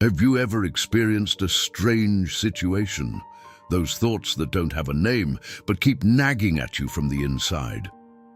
Have you ever experienced a strange situation? Those thoughts that don't have a name, but keep nagging at you from the inside.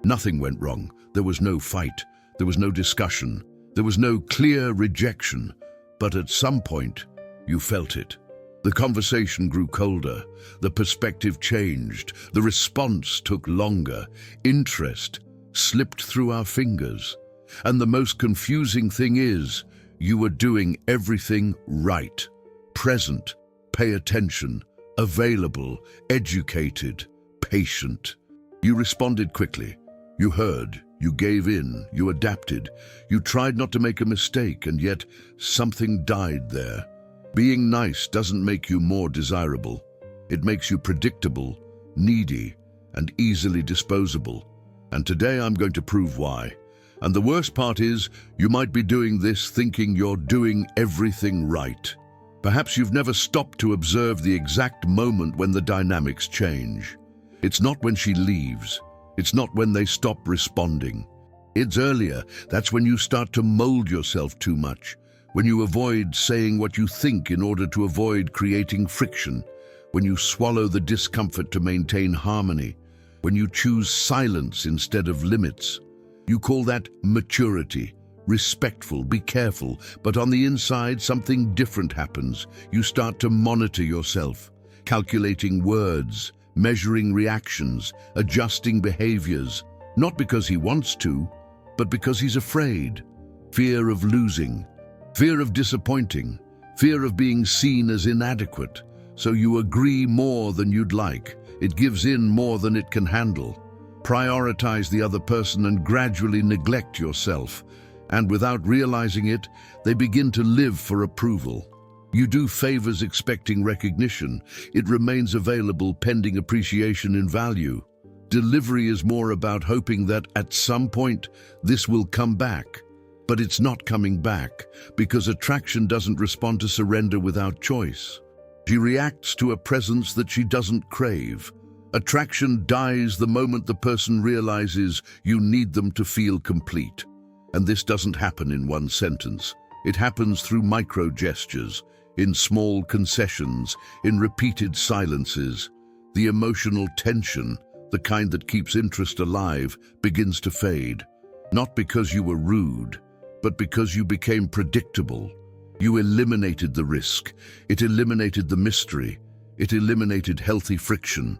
Nothing went wrong. There was no fight. There was no discussion. There was no clear rejection. But at some point, you felt it. The conversation grew colder. The perspective changed. The response took longer. Interest slipped through our fingers. And the most confusing thing is, you were doing everything right. Present, pay attention, available, educated, patient. You responded quickly. You heard, you gave in, you adapted. You tried not to make a mistake, and yet something died there. Being nice doesn't make you more desirable. It makes you predictable, needy, and easily disposable. And today I'm going to prove why. And the worst part is, you might be doing this thinking you're doing everything right. Perhaps you've never stopped to observe the exact moment when the dynamics change. It's not when she leaves. It's not when they stop responding. It's earlier. That's when you start to mold yourself too much. When you avoid saying what you think in order to avoid creating friction. When you swallow the discomfort to maintain harmony. When you choose silence instead of limits. You call that maturity. Respectful, be careful, but on the inside something different happens. You start to monitor yourself, calculating words, measuring reactions, adjusting behaviors, not because he wants to, but because he's afraid. Fear of losing, fear of disappointing, fear of being seen as inadequate. So you agree more than you'd like. It gives in more than it can handle. Prioritize the other person and gradually neglect yourself. And without realizing it, they begin to live for approval. You do favors expecting recognition. It remains available pending appreciation and value. Delivery is more about hoping that at some point this will come back. But it's not coming back because attraction doesn't respond to surrender without choice. She reacts to a presence that she doesn't crave. Attraction dies the moment the person realizes you need them to feel complete. And this doesn't happen in one sentence. It happens through micro gestures, in small concessions, in repeated silences. The emotional tension, the kind that keeps interest alive, begins to fade. Not because you were rude, but because you became predictable. You eliminated the risk. It eliminated the mystery. It eliminated healthy friction.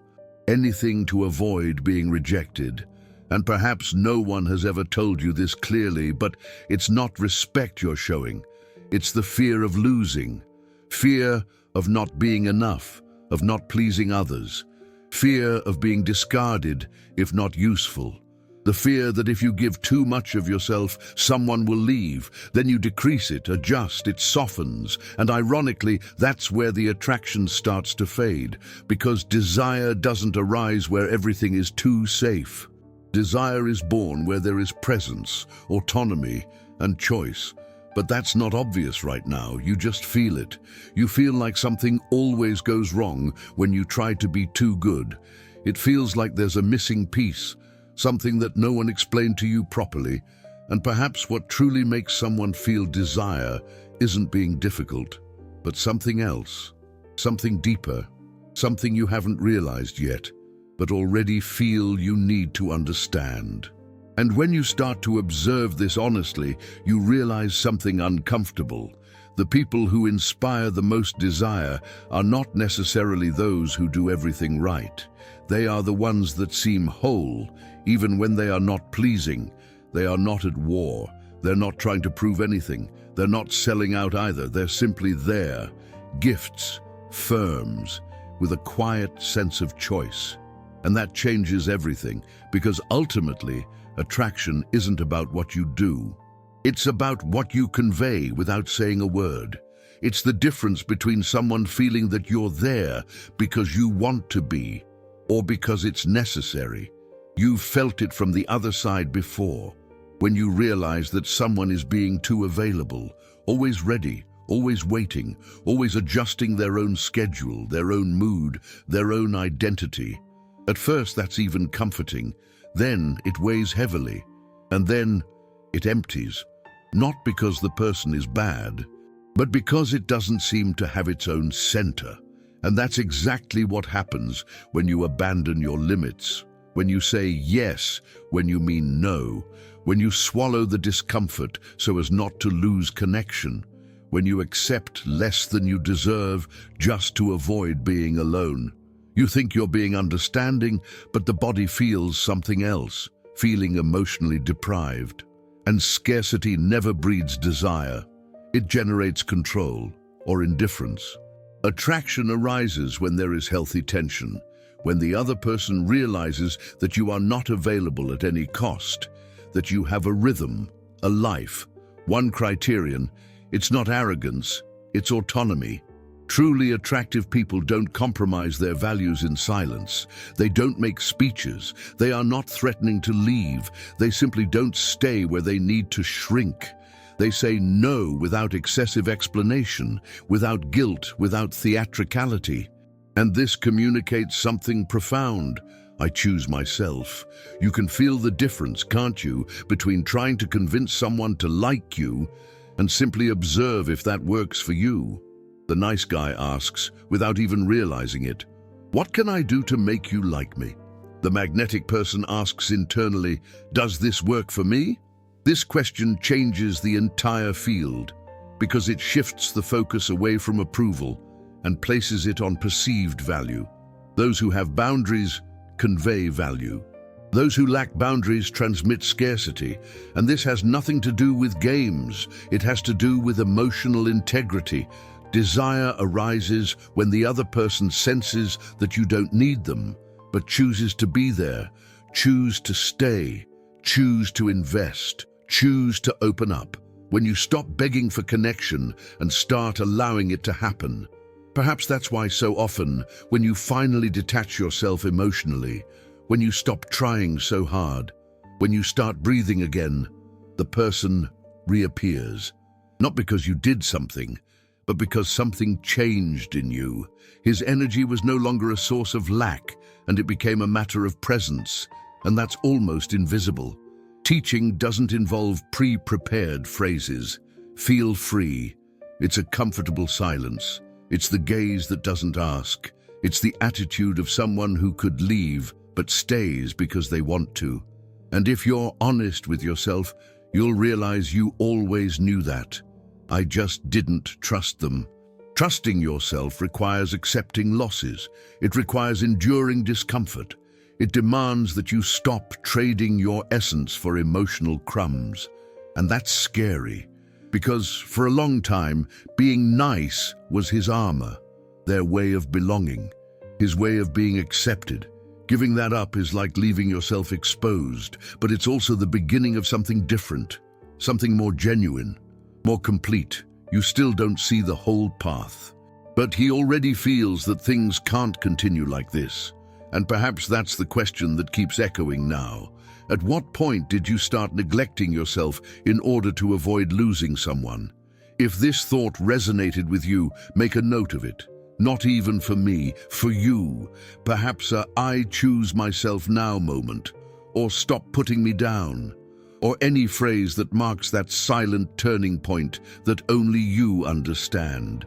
Anything to avoid being rejected. And perhaps no one has ever told you this clearly, but it's not respect you're showing. It's the fear of losing. Fear of not being enough, of not pleasing others. Fear of being discarded if not useful. The fear that if you give too much of yourself, someone will leave. Then you decrease it, adjust, it softens. And ironically, that's where the attraction starts to fade, because desire doesn't arise where everything is too safe. Desire is born where there is presence, autonomy, and choice. But that's not obvious right now. You just feel it. You feel like something always goes wrong when you try to be too good. It feels like there's a missing piece. Something that no one explained to you properly. And perhaps what truly makes someone feel desire isn't being difficult, but something else, something deeper, something you haven't realized yet, but already feel you need to understand. And when you start to observe this honestly, you realize something uncomfortable. The people who inspire the most desire are not necessarily those who do everything right. They are the ones that seem whole, even when they are not pleasing. They are not at war. They're not trying to prove anything. They're not selling out either. They're simply there. Gifts, firms, with a quiet sense of choice. And that changes everything, because ultimately, attraction isn't about what you do. It's about what you convey without saying a word. It's the difference between someone feeling that you're there because you want to be, or because it's necessary. You've felt it from the other side before, when you realize that someone is being too available, always ready, always waiting, always adjusting their own schedule, their own mood, their own identity. At first that's even comforting, then it weighs heavily, and then it empties. Not because the person is bad, but because it doesn't seem to have its own center. And that's exactly what happens when you abandon your limits, when you say yes when you mean no, when you swallow the discomfort so as not to lose connection, when you accept less than you deserve just to avoid being alone. You think you're being understanding, but the body feels something else, feeling emotionally deprived. And scarcity never breeds desire. It generates control or indifference. Attraction arises when there is healthy tension, when the other person realizes that you are not available at any cost, that you have a rhythm, a life. One criterion: it's not arrogance, it's autonomy. Truly attractive people don't compromise their values in silence. They don't make speeches. They are not threatening to leave. They simply don't stay where they need to shrink. They say no without excessive explanation, without guilt, without theatricality. And this communicates something profound. I choose myself. You can feel the difference, can't you, between trying to convince someone to like you and simply observe if that works for you. The nice guy asks, without even realizing it, "What can I do to make you like me?" The magnetic person asks internally, "Does this work for me?" This question changes the entire field because it shifts the focus away from approval and places it on perceived value. Those who have boundaries convey value. Those who lack boundaries transmit scarcity, and this has nothing to do with games. It has to do with emotional integrity. Desire arises when the other person senses that you don't need them, but chooses to be there, choose to stay, choose to invest, choose to open up. When you stop begging for connection and start allowing it to happen. Perhaps that's why so often, when you finally detach yourself emotionally, when you stop trying so hard, when you start breathing again, the person reappears. Not because you did something, but because something changed in you. His energy was no longer a source of lack, and it became a matter of presence, and that's almost invisible. Teaching doesn't involve pre-prepared phrases. Feel free. It's a comfortable silence. It's the gaze that doesn't ask. It's the attitude of someone who could leave, but stays because they want to. And if you're honest with yourself, you'll realize you always knew that. I just didn't trust them. Trusting yourself requires accepting losses. It requires enduring discomfort. It demands that you stop trading your essence for emotional crumbs. And that's scary, because for a long time, being nice was his armor, their way of belonging, his way of being accepted. Giving that up is like leaving yourself exposed, but it's also the beginning of something different, something more genuine, more complete. You still don't see the whole path. But he already feels that things can't continue like this. And perhaps that's the question that keeps echoing now. At what point did you start neglecting yourself in order to avoid losing someone? If this thought resonated with you, make a note of it. Not even for me, for you. Perhaps a "I choose myself now" moment, or "stop putting me down," or any phrase that marks that silent turning point that only you understand.